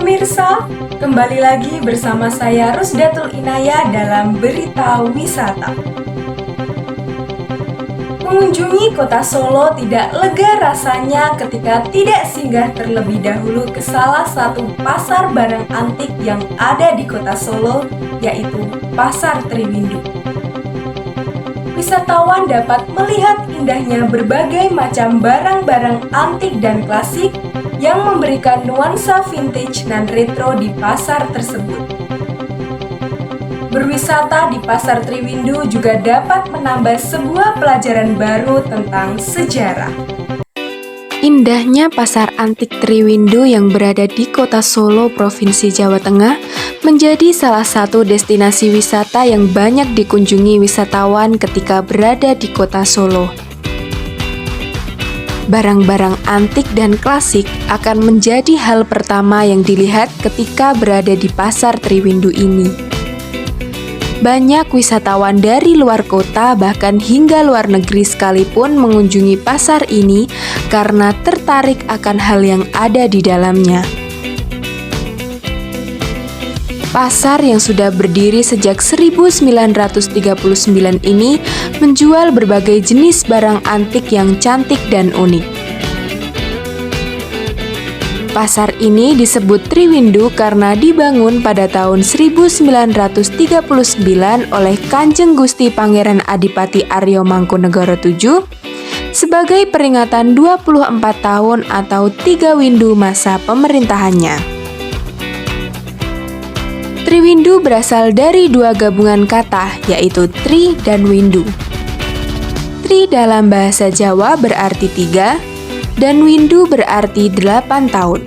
Pemirsa, kembali lagi bersama saya Rusdatul Inaya dalam Berita Wisata. Mengunjungi kota Solo tidak lega rasanya ketika tidak singgah terlebih dahulu ke salah satu pasar barang antik yang ada di kota Solo, yaitu Pasar Triwindu. Wisatawan dapat melihat indahnya berbagai macam barang-barang antik dan klasik yang memberikan nuansa vintage dan retro di pasar tersebut. Berwisata di Pasar Triwindu juga dapat menambah sebuah pelajaran baru tentang sejarah. Indahnya Pasar Antik Triwindu yang berada di kota Solo, Provinsi Jawa Tengah, menjadi salah satu destinasi wisata yang banyak dikunjungi wisatawan ketika berada di kota Solo. Barang-barang antik dan klasik akan menjadi hal pertama yang dilihat ketika berada di Pasar Triwindu ini. Banyak wisatawan dari luar kota bahkan hingga luar negeri sekalipun mengunjungi pasar ini karena tertarik akan hal yang ada di dalamnya. Pasar yang sudah berdiri sejak 1939 ini menjual berbagai jenis barang antik yang cantik dan unik. Pasar ini disebut Triwindu karena dibangun pada tahun 1939 oleh Kanjeng Gusti Pangeran Adipati Aryo Mangkunegoro VII sebagai peringatan 24 tahun atau 3 windu masa pemerintahannya. Triwindu berasal dari dua gabungan kata, yaitu tri dan windu. Tri dalam bahasa Jawa berarti 3, dan windu berarti 8 tahun.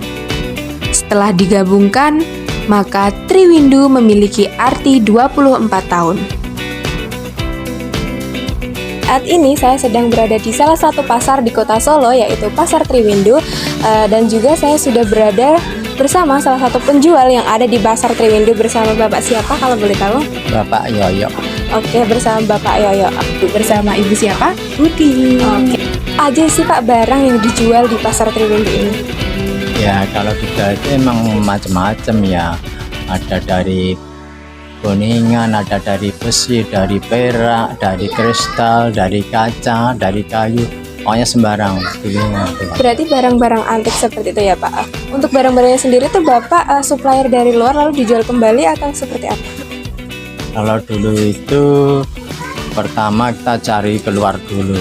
Setelah digabungkan, maka Triwindu memiliki arti 24 tahun. Saat ini saya sedang berada di salah satu pasar di kota Solo, yaitu Pasar Triwindu, dan juga saya sudah berada bersama salah satu penjual yang ada di Pasar Triwindu. Bersama Bapak siapa kalau boleh tahu? Bapak Yoyo. Oke, bersama Bapak Yoyo. Bersama Ibu siapa? Budi. Oke. Aja sih Pak barang yang dijual di Pasar Triwindu ini? Ya kalau kita itu emang macam-macam ya. Ada dari kuningan, ada dari besi, dari perak, dari kristal, dari kaca, dari kayu. Pokoknya sembarang. Berarti barang-barang antik seperti itu ya Pak. Untuk barang-barangnya sendiri tuh Bapak supplier dari luar lalu dijual kembali atau seperti apa? Kalau dulu itu pertama kita cari keluar dulu.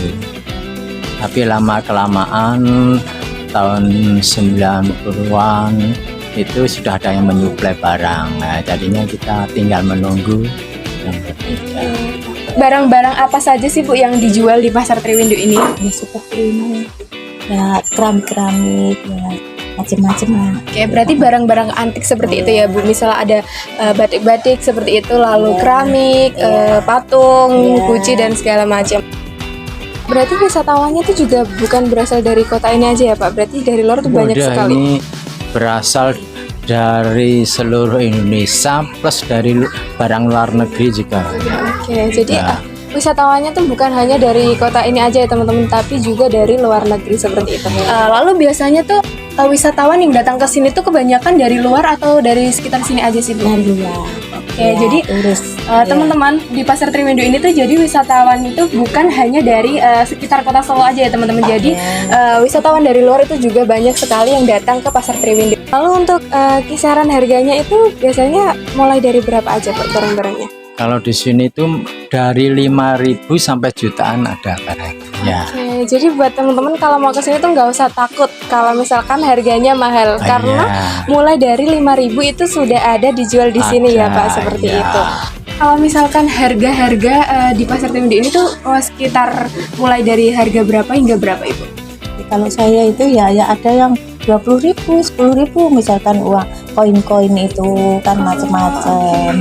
Tapi lama-kelamaan tahun 90-an itu sudah ada yang menyuplai barang. Nah, jadinya kita tinggal menunggu yang berbeda. Barang-barang apa saja sih Bu yang dijual di Pasar Triwindu ini? Ya seperti ini ya, keramik ya, macam-macam lah. Oke, berarti barang-barang antik seperti itu ya Bu. Misalnya ada batik-batik seperti itu, lalu keramik, patung, guci dan segala macam. Berarti wisatawannya itu juga bukan berasal dari kota ini aja ya Pak. Berarti dari luar tuh banyak sekali. Ini berasal dari seluruh Indonesia plus dari barang luar negeri juga. Oke, jadi wisatawannya tuh bukan hanya dari kota ini aja ya teman-teman, tapi juga dari luar negeri seperti itu. Lalu biasanya tuh wisatawan yang datang ke sini tuh kebanyakan dari luar atau dari sekitar sini aja sih Bu? Dari luar. Oke, jadi teman-teman di Pasar Triwindu ini tuh jadi wisatawan itu bukan hanya dari sekitar kota Solo aja ya teman-teman. Jadi wisatawan dari luar itu juga banyak sekali yang datang ke Pasar Triwindu. Lalu untuk kisaran harganya itu biasanya mulai dari berapa aja Pak barang-barangnya? Kalau di sini tuh dari 5.000 sampai jutaan ada barangnya. Oke, jadi buat teman-teman kalau mau ke sini tuh nggak usah takut kalau misalkan harganya mahal, karena mulai dari 5.000 itu sudah ada dijual di sini ya Pak, seperti itu. Kalau misalkan harga-harga di Pasar Triwindu ini tuh sekitar mulai dari harga berapa hingga berapa Ibu? Kalau saya itu ya ada yang 20.000, 10.000 misalkan uang koin-koin itu kan macam-macam.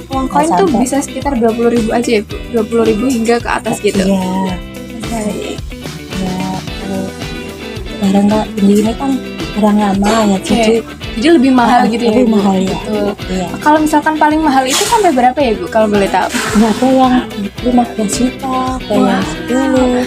Uang koin tuh bisa sekitar 20.000 aja ya Bu? 20.000 hingga ke atas gitu? Iya. Baik. Ya, barang ini kan barang lama ya, Jadi lebih mahal gitu ya, lebih Bu? mahal ya. Betul. Iya. Kalau misalkan paling mahal itu sampai berapa ya, Bu? Kalau boleh tahu. Nah, ada yang 15 juta, ada yang 10.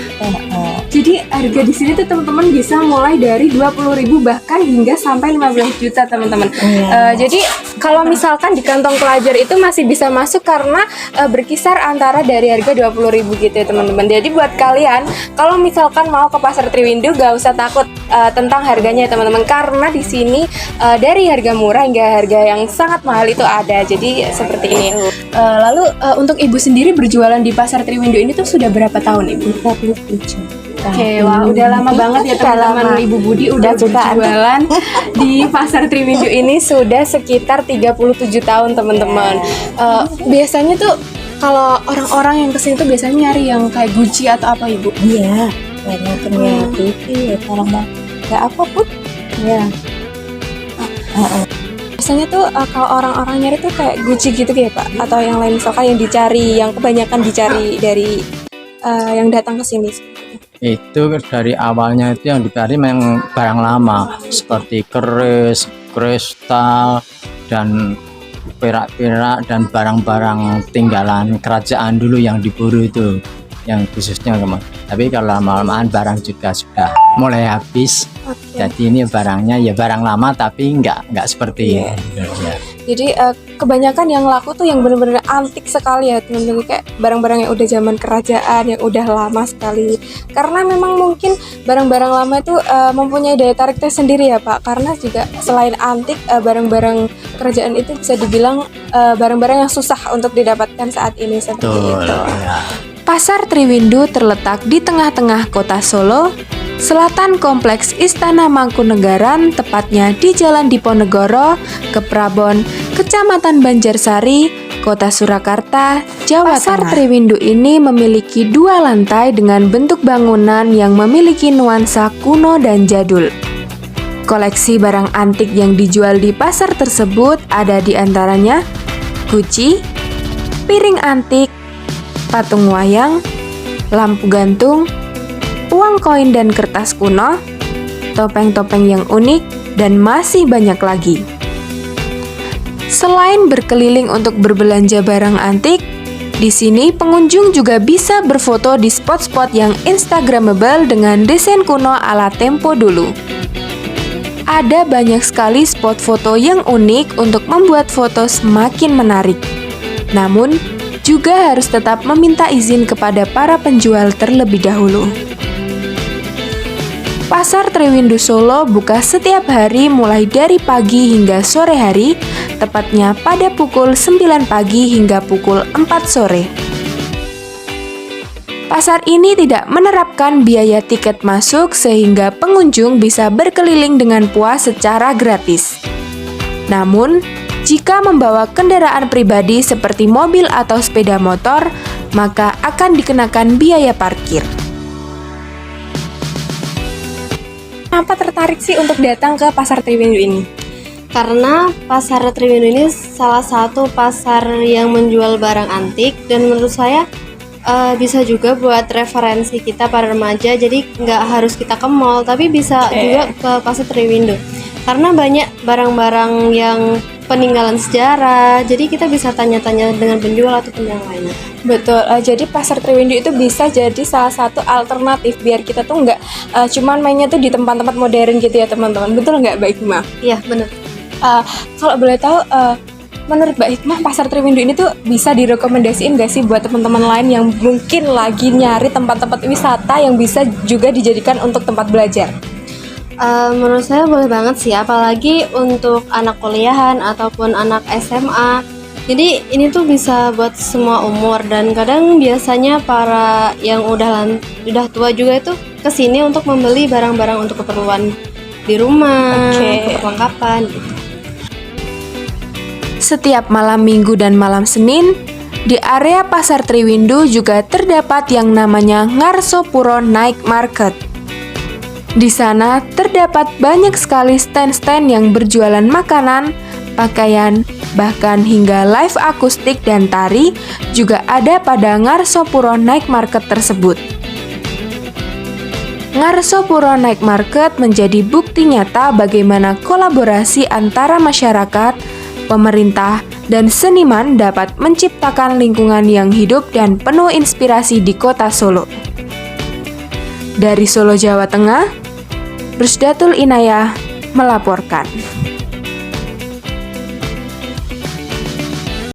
Jadi harga di sini tuh teman-teman bisa mulai dari 20.000 bahkan hingga sampai 15 juta teman-teman. Iya. Jadi kalau misalkan di kantong pelajar itu masih bisa masuk karena berkisar antara dari harga 20.000 gitu ya teman-teman. Jadi buat kalian kalau misalkan mau ke Pasar Triwindu gak usah takut tentang harganya ya teman-teman, karena di sini dari harga murah hingga harga yang sangat mahal itu ada. Jadi seperti ini. Lalu untuk Ibu sendiri berjualan di Pasar Triwindu ini tuh sudah berapa tahun Ibu? 37. Oke, wah udah lama banget ya teman-teman. Ibu Budi udah berjualan di Pasar Triwindu ini sudah sekitar 37 tahun teman-teman. Biasanya tuh kalau orang-orang yang kesini tuh biasanya nyari yang kayak Gucci atau apa Ibu? Iya, banyak punya TV, orang mah nggak apa pun. Ya. Biasanya tuh kalau orang-orang nyari tuh kayak Gucci gitu ya Pak? Atau yang lain misalkan yang dicari, yang kebanyakan dicari dari yang datang ke sini. Itu dari awalnya itu yang dicari memang barang lama seperti keris, kristal, dan perak-perak dan barang-barang tinggalan kerajaan dulu yang diburu itu, yang khususnya tapi kalau lama-lamaan barang juga sudah mulai habis. Jadi ini barangnya ya barang lama tapi nggak seperti ini. Jadi kebanyakan yang laku tuh yang benar-benar antik sekali ya teman-teman, kayak barang-barang yang udah zaman kerajaan yang udah lama sekali. Karena memang mungkin barang-barang lama itu mempunyai daya tarik tersendiri ya Pak. Karena juga selain antik, barang-barang kerajaan itu bisa dibilang barang-barang yang susah untuk didapatkan saat ini seperti itu. Pasar Triwindu terletak di tengah-tengah kota Solo, selatan kompleks Istana Mangkunegaran, tepatnya di Jalan Diponegoro, Keprabon, Kecamatan Banjarsari, Kota Surakarta, Jawa Tengah. Pasar Triwindu ini memiliki 2 lantai dengan bentuk bangunan yang memiliki nuansa kuno dan jadul. Koleksi barang antik yang dijual di pasar tersebut ada di antaranya Gucci, piring antik, patung wayang, lampu gantung, uang koin dan kertas kuno, topeng-topeng yang unik, dan masih banyak lagi. Selain berkeliling untuk berbelanja barang antik, di sini pengunjung juga bisa berfoto di spot-spot yang instagramable dengan desain kuno ala tempo dulu. Ada banyak sekali spot foto yang unik untuk membuat foto semakin menarik. Namun, juga harus tetap meminta izin kepada para penjual terlebih dahulu. Pasar Triwindu Solo buka setiap hari mulai dari pagi hingga sore hari, tepatnya pada pukul 9 pagi hingga pukul 4 sore. Pasar ini tidak menerapkan biaya tiket masuk sehingga pengunjung bisa berkeliling dengan puas secara gratis. Namun, jika membawa kendaraan pribadi seperti mobil atau sepeda motor, maka akan dikenakan biaya parkir. Kenapa tertarik sih untuk datang ke Pasar Triwindu ini? Karena Pasar Triwindu ini salah satu pasar yang menjual barang antik, dan menurut saya bisa juga buat referensi kita para remaja. Jadi nggak harus kita ke mall, tapi bisa juga ke Pasar Triwindu. Karena banyak barang-barang yang peninggalan sejarah, jadi kita bisa tanya-tanya dengan penjual ataupun yang lainnya. Betul, jadi Pasar Triwindu itu bisa jadi salah satu alternatif biar kita tuh nggak cuman mainnya tuh di tempat-tempat modern gitu ya teman-teman. Betul nggak Mbak Hikmah? Iya, benar. Kalau boleh tahu, menurut Mbak Hikmah Pasar Triwindu ini tuh bisa direkomendasiin nggak sih buat teman-teman lain yang mungkin lagi nyari tempat-tempat wisata yang bisa juga dijadikan untuk tempat belajar? Menurut saya boleh banget sih, apalagi untuk anak kuliahan ataupun anak SMA. Jadi ini tuh bisa buat semua umur, dan kadang biasanya para yang udah tua juga itu kesini untuk membeli barang-barang untuk keperluan di rumah, perlengkapan gitu. Setiap malam Minggu dan malam Senin, di area Pasar Triwindu juga terdapat yang namanya Ngarso Puro Night Market. Di sana terdapat banyak sekali stand-stand yang berjualan makanan, pakaian, bahkan hingga live akustik dan tari juga ada pada Ngarso Puro Night Market tersebut. Ngarso Puro Night Market menjadi bukti nyata bagaimana kolaborasi antara masyarakat, pemerintah, dan seniman dapat menciptakan lingkungan yang hidup dan penuh inspirasi di kota Solo. Dari Solo, Jawa Tengah, Rusdatul Inayah melaporkan.